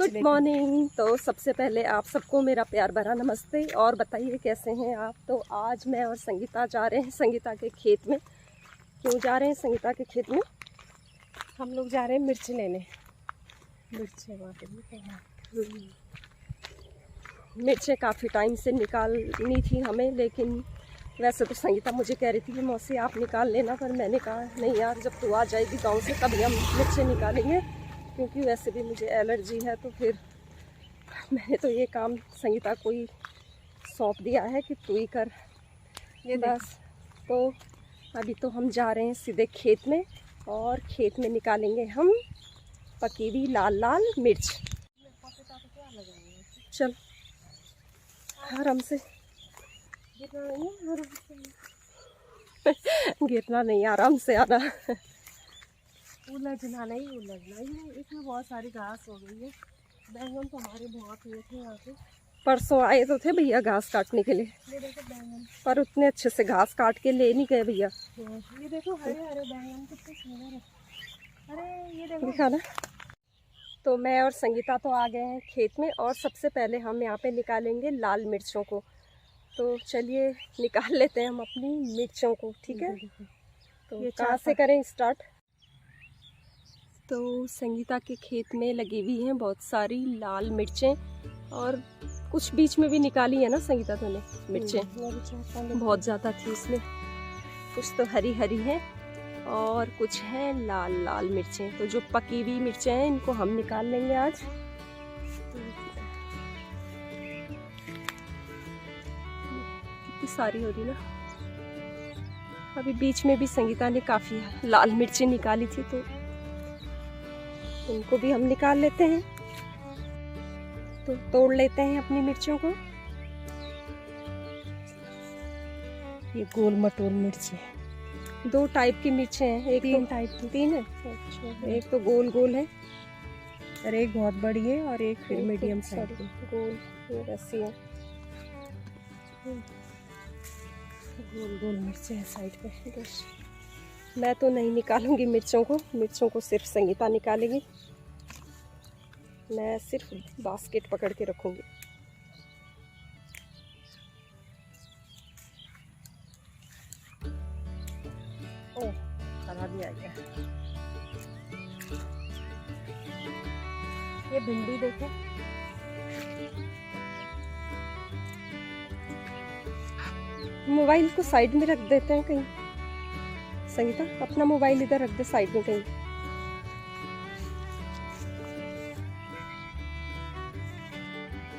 Good morning. तो सबसे पहले आप सबको मेरा प्यार भरा नमस्ते और बताइए कैसे हैं आप। तो आज मैं और संगीता जा रहे हैं संगीता के खेत में। क्यों जा रहे हैं संगीता के खेत में? हम लोग जा रहे हैं मिर्च लेने। मिर्चें काफ़ी टाइम से निकालनी थी हमें, लेकिन वैसे तो संगीता मुझे कह रही थी कि मौसी आप निकाल लेना, पर मैंने कहा नहीं यार, जब तू आ जाएगी गांव से तभी हम मिर्चें निकालेंगे, क्योंकि वैसे भी मुझे एलर्जी है। तो फिर मैंने तो ये काम संगीता को ही सौंप दिया है कि तू ही कर ये बस। तो अभी तो हम जा रहे हैं सीधे खेत में और खेत में निकालेंगे हम पकी हुई लाल लाल मिर्च। चल आराम से, गिरना नहीं, आराम से आना। उलझना नहीं, उलझना ही। इसमें बहुत सारी घास हो गई है। बैंगन तो हमारे बहुत हुए थे यहाँ पे। परसों आए तो थे भैया घास काटने के लिए, ये देखो बैंगन, पर उतने अच्छे से घास काट के ले नहीं गए भैया। ये देखो हरे हरे बैंगन कितने सुंदर है। अरे ये देखो, दिखा ना। तो मैं और संगीता तो आ गए हैं खेत में और सबसे पहले हम यहाँ पे निकालेंगे लाल मिर्चों को। तो चलिए निकाल लेते हैं हम अपनी मिर्चों को, ठीक है। तो ये कहाँ से करें स्टार्ट? तो संगीता के खेत में लगी हुई हैं बहुत सारी लाल मिर्चें, और कुछ बीच में भी निकाली है ना संगीता तूने मिर्चें? बहुत ज़्यादा थी इसमें, कुछ तो हरी हरी हैं और कुछ हैं लाल लाल मिर्चें। तो जो पकी हुई मिर्चें हैं इनको हम निकाल लेंगे आज। कितनी सारी हो रही ना। अभी बीच में भी संगीता ने काफ़ी लाल मिर्चें निकाली थी, तो उनको भी हम निकाल लेते हैं। तो तोड़ लेते हैं अपनी मिर्चों को। ये गोल मटोल मिर्च है। दो टाइप की मिर्चें हैं, एक तीन तो टाइप की। तीन है। अच्छा, एक तो गोल गोल है और एक बहुत बड़ी है और एक फिर मीडियम साइज की। गोल, ये वैसी है। गोल गोल मिर्च है साइड पे। मैं तो नहीं निकालूंगी मिर्चों को सिर्फ संगीता निकालेगी। मैं सिर्फ बास्केट पकड़ के रखूंगी। ओह, हरा भी आ गया। ये भिंडी देखो, मोबाइल को साइड में रख देते हैं कहीं। संगीता अपना मोबाइल इधर रख दे साइड में कहीं।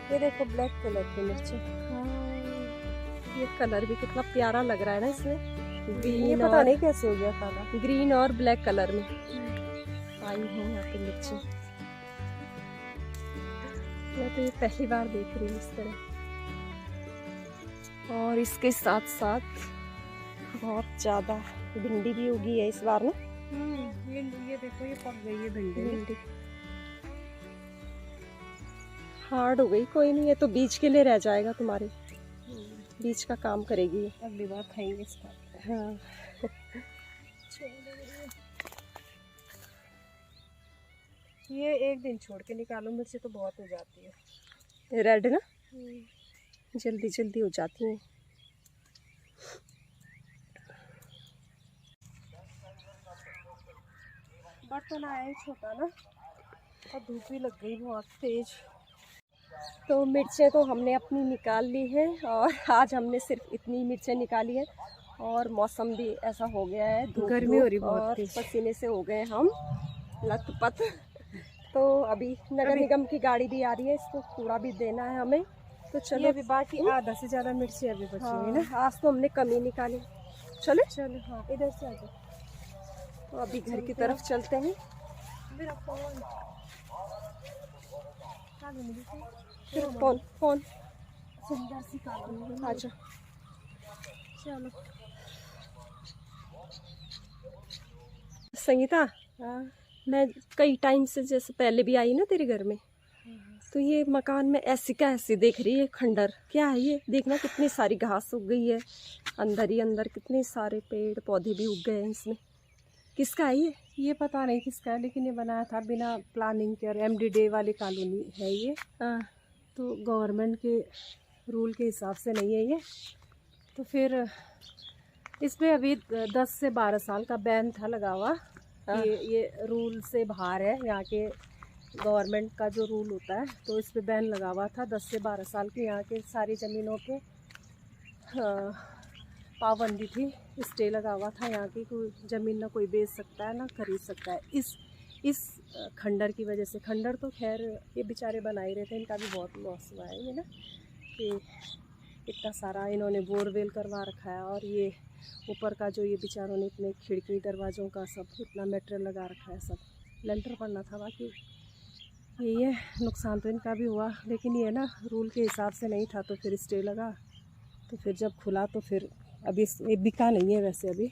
ये देखो ब्लैक कलर की मिर्च। ये कलर भी कितना प्यारा लग रहा है ना इसमें। ये पता नहीं कैसे हो गया काला। ग्रीन और ब्लैक कलर में आई है यहाँ पे मिर्चें। मैं तो ये पहली बार देख रही हूँ इस तरह। और इसके साथ साथ बहुत ज़्यादा भिंडी भी उगी है इस बार ना। ये देखो, ये पक गई है भिंडी। हार्ड हो गई, कोई नहीं, ये तो बीज के लिए रह जाएगा, तुम्हारे बीज का काम करेगी। अगली बार खाएंगे इसका। हाँ। ये एक दिन छोड़ के निकालो, मिर्ची तो बहुत हो जाती है रेड ना, जल्दी जल्दी हो जाती हैं। बर्तन आया है छोटा ना, और धूप भी लग गई बहुत तेज। तो मिर्चें तो हमने अपनी निकाल ली हैं और आज हमने सिर्फ इतनी मिर्चें निकाली हैं। और मौसम भी ऐसा हो गया है, गर्मी हो रही बहुत और तेज। पसीने से हो गए हम लथपथ। तो अभी नगर निगम की गाड़ी भी आ रही है, इसको कूड़ा भी देना है हमें। तो चलो, अभी बाकी आधा से ज़्यादा मिर्ची अभी बची हुई ना। आज तो हमने कमी निकाली। चलो चलो, हाँ इधर से आ जाओ। तो अभी घर की तरफ चलते हैं। फोन सुंदर सी काली। अच्छा चलो संगीता, मैं कई टाइम से जैसे पहले भी आई ना तेरे घर में, तो ये मकान में ऐसी का ऐसी देख रही है खंडर। क्या है ये? देखना कितनी सारी घास उग गई है अंदर ही अंदर, कितने सारे पेड़ पौधे भी उग गए हैं इसमें। किसका है ये? ये पता नहीं किसका है, लेकिन ये बनाया था बिना प्लानिंग के, और MD डे वाली कॉलोनी है ये। हाँ। तो गवर्नमेंट के रूल के हिसाब से नहीं है ये। तो फिर इसमें अभी 10 से 12 साल का बैन था लगा हुआ। हाँ। ये रूल से बाहर है, यहाँ के गवर्नमेंट का जो रूल होता है, तो इस पे बैन लगा हुआ था 10 से 12 साल की। यहाँ के सारी ज़मीनों पे पाबंदी थी, स्टे लगा हुआ था। यहाँ की कोई ज़मीन ना कोई बेच सकता है ना खरीद सकता है। इस खंडर की वजह से, खंडर तो खैर ये बेचारे बना ही रहे थे, इनका भी बहुत लॉस हुआ है ये ना, कि इतना सारा इन्होंने बोरवेल करवा रखा है, और ये ऊपर का जो ये बेचारों ने इतने खिड़की दरवाज़ों का सब इतना मटेरियल लगा रखा है, सब लेंटर पड़ना था। बाकी यही है, नुकसान तो इनका भी हुआ, लेकिन ये ना रूल के हिसाब से नहीं था, तो फिर स्टे लगा। तो फिर जब खुला तो फिर अभी ये बिका नहीं है, वैसे अभी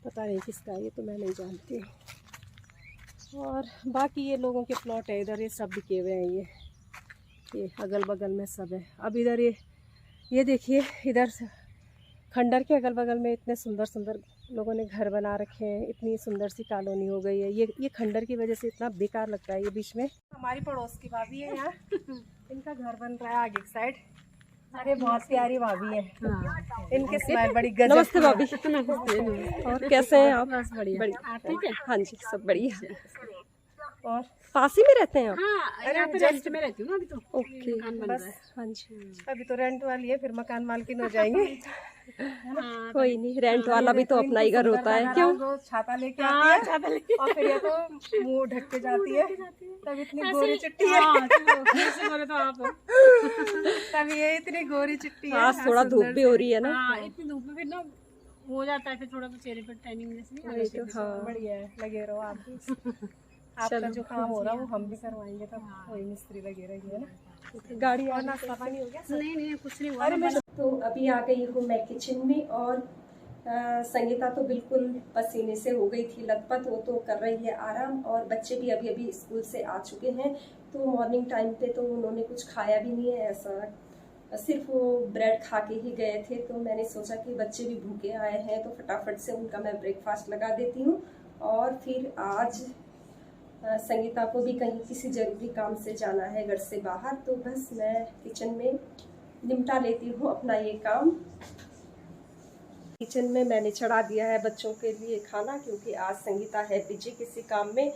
पता नहीं किसका है, ये तो मैं नहीं जानती। और बाकी ये लोगों के प्लॉट है इधर, ये सब बिके हुए हैं, ये अगल बगल में सब है। अब इधर ये देखिए, इधर खंडर के अगल बगल में इतने सुंदर सुंदर लोगों ने घर बना रखे हैं, इतनी सुंदर सी कॉलोनी हो गई है। ये खंडर की वजह से इतना बेकार लगता है ये बीच में। हमारी पड़ोस की भाभी है यहाँ, इनका घर बन रहा है आगे की साइड। अरे बहुत प्यारी भाभी है, इनके स्माइल बड़ी गजब। नमस्ते भाभी। और कैसे हैं आप? बस बढ़िया। ठीक है। हाँ जी, सब बढ़िया। और पास ही में रहते हैं आप? अरे यहाँ पे रेंट में रहती हूँ ना अभी तो। ओके, बस। हाँ जी, अभी तो रेंट वाली है, फिर मकान मालकिन हो जाएंगे। कोई नहीं, रेंट वाला भी तो अपना ही घर होता है, क्यों? रोज छाता लेके आती है, और फिर ये तो मुंह ढक के जाती है, तब इतनी गोरी चिट्टी है। तब ये इतनी गोरी चिट्टी है। आज थोड़ा धूप भी हो रही है ना। इतनी धूप में फिर ना हो जाता है, फिर थोड़ा तो चेहरे पर टैनिंग जैसी। तो हाँ, बढ़िया है, लगे रहो आप भी। आपका जो काम हो रहा है वो हम भी करवाएंगे, तब वही मिस्त्री लगे रहेंगे ना। गाड़ी और नाश्ता पानी हो गया? नहीं कुछ नहीं हुआ। अरे मैं तो अभी आ गई हूँ मैं किचन में, और संगीता तो बिल्कुल पसीने से हो गई थी लथपथ, वो तो कर रही है आराम, और बच्चे भी अभी अभी स्कूल से आ चुके हैं। तो मॉर्निंग टाइम पे तो उन्होंने कुछ खाया भी नहीं है, ऐसा सिर्फ वो ब्रेड खा के ही गए थे। तो मैंने सोचा कि बच्चे भी भूखे आए हैं, तो फटाफट से उनका मैं ब्रेकफास्ट लगा देती हूँ। और फिर आज संगीता को भी कहीं किसी ज़रूरी काम से जाना है घर से बाहर, तो बस मैं किचन में निपटा लेती हूँ अपना ये काम। किचन में मैंने चढ़ा दिया है बच्चों के लिए खाना, क्योंकि आज संगीता है बिजी किसी काम में।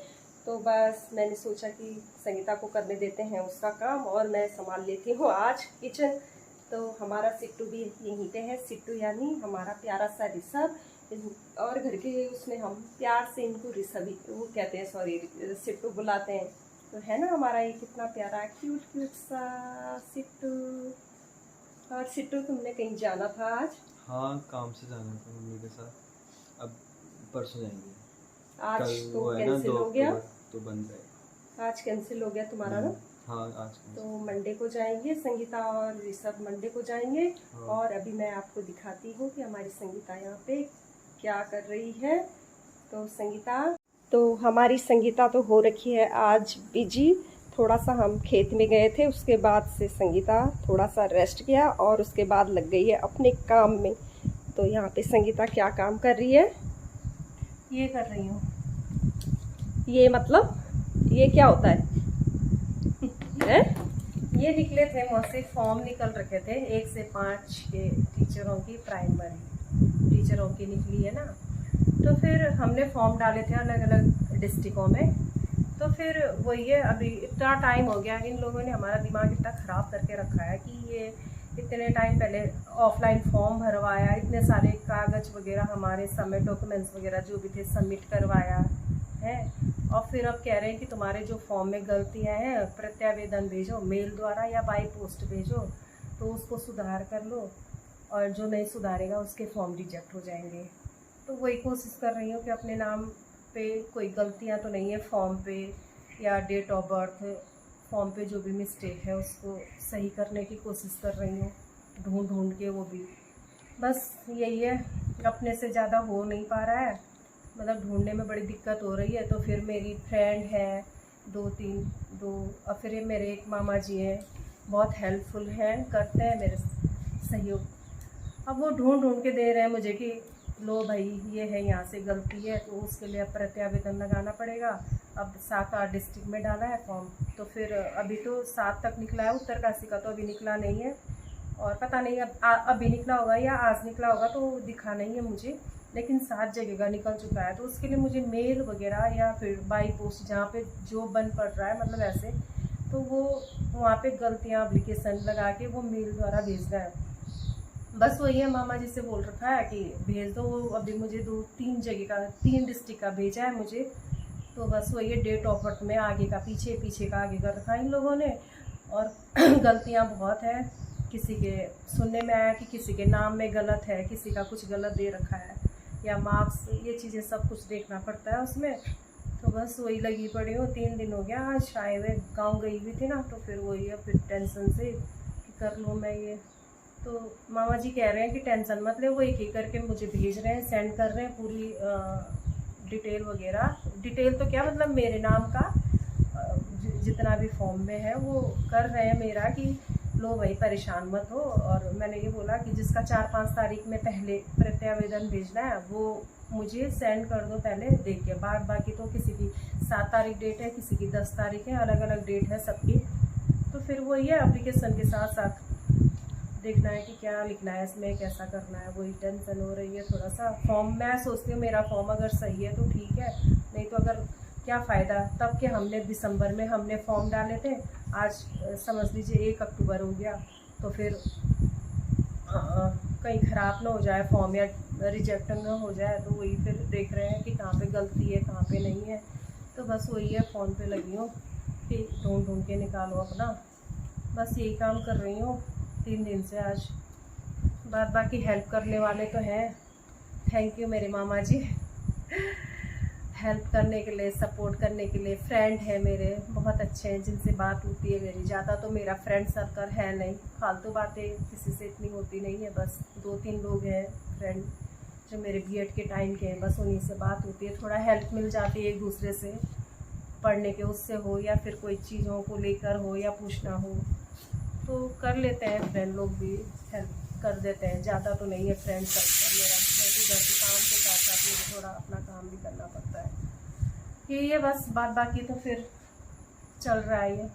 तो बस मैंने सोचा कि संगीता को करने देते हैं उसका काम, और मैं संभाल लेती हूँ आज किचन। तो हमारा सिट्टू भी यहीं पे है, सिट्टू यानी हमारा प्यारा सा ऋषभ, और घर के उसमें हम प्यार से इनको ऋषभ वो कहते हैं, सॉरी सिट्टू बुलाते हैं। तो है ना हमारा ये कितना प्यारा क्यूट क्यूट सा सिट्टू। और सिट्टू, तुमने कहीं जाना था आज? हाँ, काम से जाना था मम्मी के साथ, अब परसों जाएंगे। आज कल तो वो है ना, कैंसिल 2 हो गया, अक्टूबर तो बंद है। आज कैंसिल हो गया तुम्हारा ना? हाँ, आज तो मंडे को जाएंगे संगीता और ऋषभ, मंडे को जाएंगे। हाँ। और अभी मैं आपको दिखाती हूँ कि हमारी संगीता यहाँ पे क्या कर रही है। तो संगीता, तो हमारी संगीता तो हो रखी है आज बिजी। थोड़ा सा हम खेत में गए थे, उसके बाद से संगीता थोड़ा सा रेस्ट किया, और उसके बाद लग गई है अपने काम में। तो यहाँ पे संगीता क्या काम कर रही है? ये कर रही हूँ। ये मतलब ये क्या होता है? हैं? ये निकले थे मुझसे फॉर्म, निकल रखे थे 1 से 5 के टीचरों की, प्राइमरी टीचरों की निकली है ना। तो फिर हमने फॉर्म डाले थे अलग अलग डिस्ट्रिक्टों में। तो फिर वही है, अभी इतना टाइम हो गया, इन लोगों ने हमारा दिमाग इतना ख़राब करके रखा है कि ये इतने टाइम पहले ऑफलाइन फॉर्म भरवाया, इतने सारे कागज़ वगैरह हमारे सबमिट डॉक्यूमेंट्स वगैरह जो भी थे सबमिट करवाया है, और फिर अब कह रहे हैं कि तुम्हारे जो फॉर्म में गलतियां हैं प्रत्यावेदन भेजो, मेल द्वारा या बाय पोस्ट भेजो, तो उसको सुधार कर लो, और जो नहीं सुधारेगा उसके फॉर्म रिजेक्ट हो जाएंगे। तो वही कोशिश कर रही हूँ कि अपने नाम पे कोई गलतियाँ तो नहीं है फॉर्म पे, या डेट ऑफ बर्थ, फॉर्म पे जो भी मिस्टेक है उसको सही करने की कोशिश कर रही हूँ, ढूंढ के वो भी। बस यही है, अपने से ज़्यादा हो नहीं पा रहा है, मतलब ढूंढने में बड़ी दिक्कत हो रही है। तो फिर मेरी फ्रेंड है 2 और फिर ये मेरे एक मामा जी हैं, बहुत हेल्पफुल हैं, करते हैं मेरे सहयोग। अब वो ढूंढ के दे रहे हैं मुझे कि लो भाई ये है, यहाँ से गलती है, तो उसके लिए अब प्रत्यावेदन लगाना पड़ेगा। अब 7-8 डिस्ट्रिक्ट में डाला है फॉर्म, तो फिर अभी तो 7 तक निकला है, उत्तरकाशी का तो अभी निकला नहीं है, और पता नहीं अब अभी निकला होगा या आज निकला होगा, तो दिखा नहीं है मुझे, लेकिन 7 जगह का निकल चुका है। तो उसके लिए मुझे मेल वगैरह या फिर बाई पोस्ट जहाँ पे जो बन पड़ रहा है, मतलब ऐसे, तो वो वहाँ पे गलतियाँ एप्लीकेशन लगा के वो मेल द्वारा भेजना है। बस वही है, मामा जी से बोल रखा है कि भेज दो। वो अभी मुझे 2-3 जगह का, 3 डिस्ट्रिक्ट का भेजा है मुझे, तो बस वही है, डेट ऑफ बर्थ में आगे का पीछे, पीछे का आगे कर रखा है इन लोगों ने। और गलतियाँ बहुत है, किसी के सुनने में आया कि किसी के नाम में गलत है, किसी का कुछ गलत दे रखा है, या मार्क्स, ये चीज़ें सब कुछ देखना पड़ता है उसमें। तो बस वही लगी पड़ी हूँ, 3 दिन हो गया, आज आए हुए गाँव गई हुई थी ना, तो फिर वही है, फिर टेंशन से कि कर लूँ मैं ये। तो मामा जी कह रहे हैं कि टेंशन मत ले, वो एक एक करके मुझे भेज रहे हैं, सेंड कर रहे हैं पूरी डिटेल वगैरह। डिटेल तो क्या, मतलब मेरे नाम का जितना भी फॉर्म में है वो कर रहे हैं मेरा, कि लो भाई परेशान मत हो। और मैंने ये बोला कि जिसका 4-5 तारीख में पहले प्रत्यावेदन भेजना है वो मुझे सेंड कर दो पहले, देखिए बाकी तो किसी की 7 तारीख डेट है, किसी की 10 तारीख है, अलग अलग डेट है सबकी। तो फिर वही है, एप्लीकेशन के साथ साथ देखना है कि क्या लिखना है इसमें, कैसा करना है, वही टेंशन हो रही है थोड़ा सा। फॉर्म मैं सोचती हूँ मेरा फॉर्म अगर सही है तो ठीक है, नहीं तो अगर क्या फ़ायदा, तब के हमने दिसंबर में हमने फॉर्म डाले थे, आज समझ लीजिए 1 अक्टूबर हो गया, तो फिर कहीं ख़राब ना हो जाए फॉर्म, या रिजेक्ट ना हो जाए, तो वही फिर देख रहे हैं कि कहाँ पे गलती है कहाँ पे नहीं है। तो बस वही है, फ़ोन पे लगी हूँ कि ढूंढ के निकालो अपना, बस यही काम कर रही हूँ 3 दिन से आज। बाकी हेल्प करने वाले तो हैं, थैंक यू मेरे मामा जी, हेल्प करने के लिए, सपोर्ट करने के लिए। फ्रेंड है मेरे, बहुत अच्छे हैं, जिनसे बात होती है मेरी। ज़्यादा तो मेरा फ्रेंड सर्कल है नहीं, फालतू बातें किसी से इतनी होती नहीं है, बस 2-3 लोग हैं फ्रेंड जो मेरे बीएड के टाइम के हैं, बस उन्हीं से बात होती है, थोड़ा हेल्प मिल जाती है एक दूसरे से, पढ़ने के उससे हो, या फिर कोई चीज़ों को लेकर हो, या पूछना हो, तो कर लेते हैं फ्रेंड लोग भी, हेल्प कर देते हैं। ज़्यादा तो नहीं है फ्रेंड सर्कल मेरा, क्योंकि घर के काम के साथ साथ मुझे थोड़ा अपना काम भी करना पड़ता है। यही है बस, बाकी तो फिर चल रहा है ये।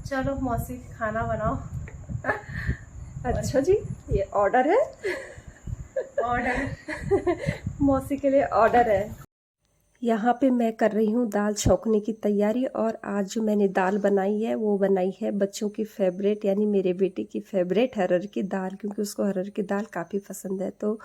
चलो मौसी खाना बनाओ। अच्छा जी, ये ऑर्डर है, ऑर्डर मौसी के लिए ऑर्डर है। यहाँ पे मैं कर रही हूँ दाल छौंकने की तैयारी, और आज जो मैंने दाल बनाई है वो बनाई है बच्चों की फेवरेट, यानी मेरे बेटे की फेवरेट हरहर की दाल, क्योंकि उसको हरहर की दाल काफ़ी पसंद है। तो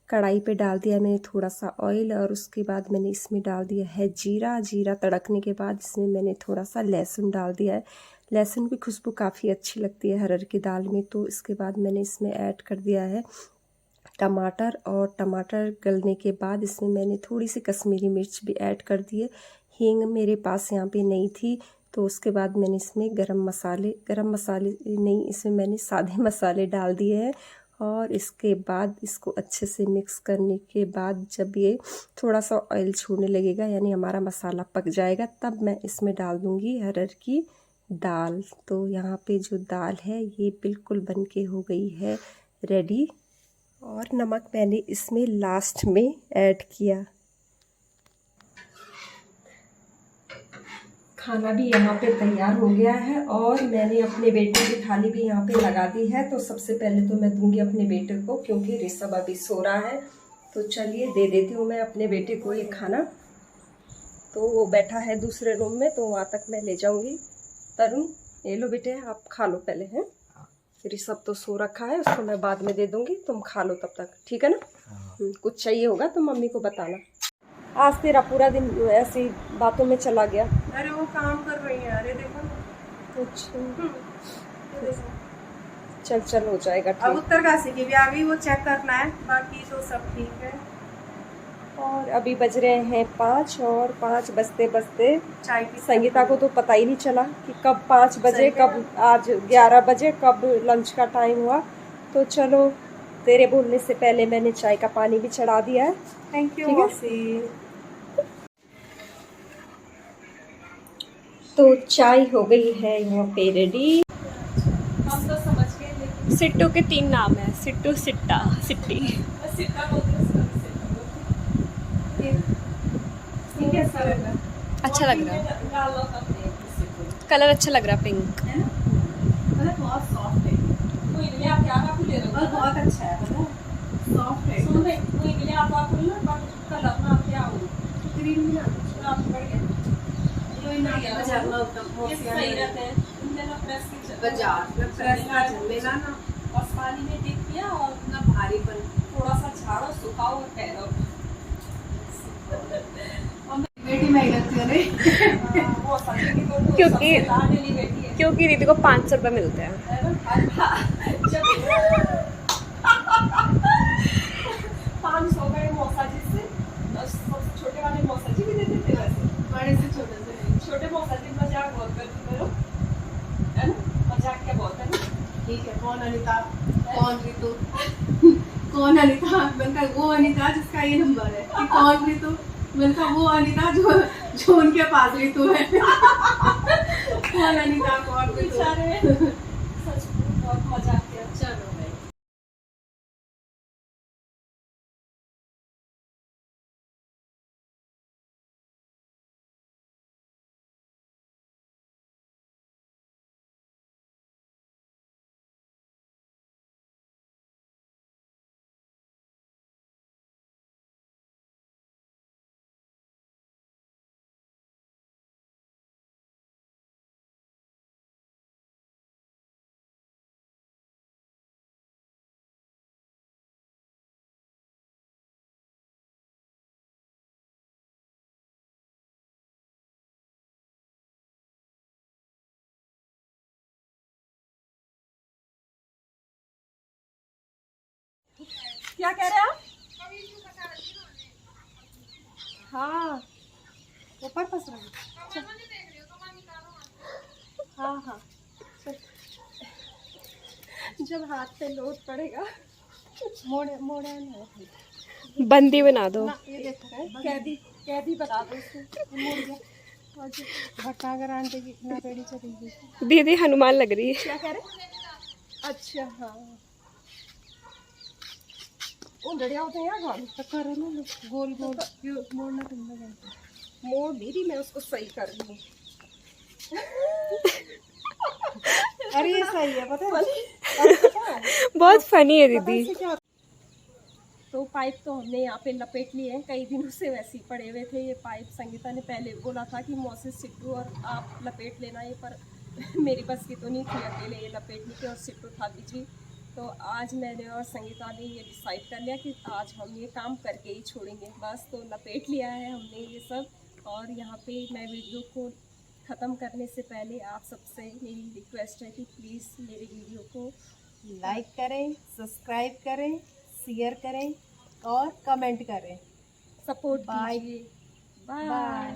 कढ़ाई पे डाल दिया मैंने थोड़ा सा ऑयल, और उसके बाद मैंने इसमें डाल दिया है जीरा तड़कने के बाद इसमें मैंने थोड़ा सा लहसुन डाल दिया है। लहसुन की खुशबू काफ़ी अच्छी लगती है हरहर की दाल में। तो इसके बाद मैंने इसमें ऐड कर दिया है टमाटर, और टमाटर गलने के बाद इसमें मैंने थोड़ी सी कश्मीरी मिर्च भी ऐड कर दी है। हींग मेरे पास यहाँ पे नहीं थी, तो उसके बाद मैंने इसमें गरम मसाले नहीं, इसमें मैंने सादे मसाले डाल दिए हैं। और इसके बाद इसको अच्छे से मिक्स करने के बाद जब ये थोड़ा सा ऑयल छोड़ने लगेगा, यानी हमारा मसाला पक जाएगा, तब मैं इसमें डाल दूँगी हरहर की दाल। तो यहाँ पे जो दाल है ये बिल्कुल बन के हो गई है रेडी, और नमक मैंने इसमें लास्ट में ऐड किया। खाना भी यहाँ पे तैयार हो गया है, और मैंने अपने बेटे की थाली भी यहाँ पे लगा दी है। तो सबसे पहले तो मैं दूंगी अपने बेटे को, क्योंकि ऋषभ अभी सो रहा है। तो चलिए दे देती हूँ मैं अपने बेटे को ये खाना। तो वो बैठा है दूसरे रूम में, तो वहाँ तक मैं ले जाऊँगी। तरुण, ये लो बेटे, आप खा लो पहले हैं। ऋषभ तो सो रखा है, उसको मैं बाद में दे दूँगी, तुम खा लो तब तक, ठीक है ना? कुछ चाहिए होगा तो मम्मी को बताना। आज तेरा पूरा दिन ऐसी बातों में चला गया। अरे वो काम कर रही है, अरे देखो कुछ चल हो जाएगा अब ठीक। उत्तरकाशी की भी आ गई, वो चेक करना है, बाकी तो सब ठीक है। और अभी बज रहे हैं 5, और 5 बजते बजते चाय की संगीता को तो पता ही नहीं चला कि कब 5 बजे, कब आज 11 बजे, कब लंच का टाइम हुआ। तो चलो, तेरे बोलने से पहले मैंने चाय का पानी भी चढ़ा दिया है। थैंक यू ठीक है? मौसी। तो चाय हो गई है यहाँ पे रेडी। हम तो समझ गए, लेकिन सिट्टू के 3 नाम है, सिट्टू, सिट्टा, सिट्टी। सिक्का बोलते हैं उसको, ठीक है सर। अच्छा लग रहा है, डाल लो अपने सिक्को, कलर अच्छा लग रहा है, पिंक। है ना, मतलब बहुत सॉफ्ट है। कोई नहीं आप क्या आप ले लो, और बहुत अच्छा है, मतलब सॉफ्ट है। सुन ले कोई नहीं आप ना पर कलर ना क्या हो ग्रीन भी ना आप बढ़ गया ये ना बाजार में ये सही रहते हैं इनने ना प्रेस की बाजार में प्रेस ना चलेगा ना, बस पानी में डिप किया और ना भारीपन थोड़ा सा झाड़ो सुखाओ और पहनो। बेटी मैं लगती है नहीं वो सच्ची की तो क्योंकि लाडली बेटी है, क्योंकि दीदी को 500 रुपये मिलते हैं। 500 का मौसा जी से सबसे छोटे वाले मौसा जी भी देते थे, वैसे बड़े से छोटे मौसा जी मजाक बहुत करते थे, है ना, मजाक क्या बहुत है ना। ठीक है, कौन अनिता कौन ऋतु कौन अनिता, मैंने वो अनिता जिसका ये नंबर है कि कौन ऋतु, मैंने वो अनिता जो उनके पास ऋतु है। कौन अनिता कौन ऋतु, सच बहुत मजाक किया। चलो भाई क्या कह रहे हैं आप? हाँ ऊपर फंस रहा है। हाँ हाँ जब हाथ पे लोड पड़ेगा मोड़े मोड़े ना बंदी बना दो। ये देखो कैदी बता दो इसको, मुड़ गया भट्टा अगर आंटे की इतना पेड़ी चलेगी। दीदी हनुमान लग रही है। क्या कह रहे? अच्छा हाँ उंडड़िया होते हैं यार, तो करो ना गोल गोल क्यों मोड़ना, तुम जानते मोड़ दी थी मैं उसको सही कर रही हूँ। अरे ये सही है पता है बहुत फनी है दीदी। तो पाइप तो हमने यहाँ पे लपेट लिए हैं, कई दिनों से वैसे ही पड़े हुए थे ये पाइप। संगीता ने पहले बोला था कि मौसी सिट्टू और आप लपेट लेना ये, पर मेरी बस की तो नहीं थी अकेले ये लपेटने की, और सिट्टू था बिजी। तो आज मैंने और संगीता ने ये डिसाइड कर लिया कि आज हम ये काम करके ही छोड़ेंगे बस। तो लपेट लिया है हमने ये सब। और यहाँ पे मैं वीडियो को ख़त्म करने से पहले आप सबसे मेरी रिक्वेस्ट है कि प्लीज़ मेरे वीडियो को लाइक करें, सब्सक्राइब करें, शेयर करें और कमेंट करें, सपोर्ट कीजिए। बाय।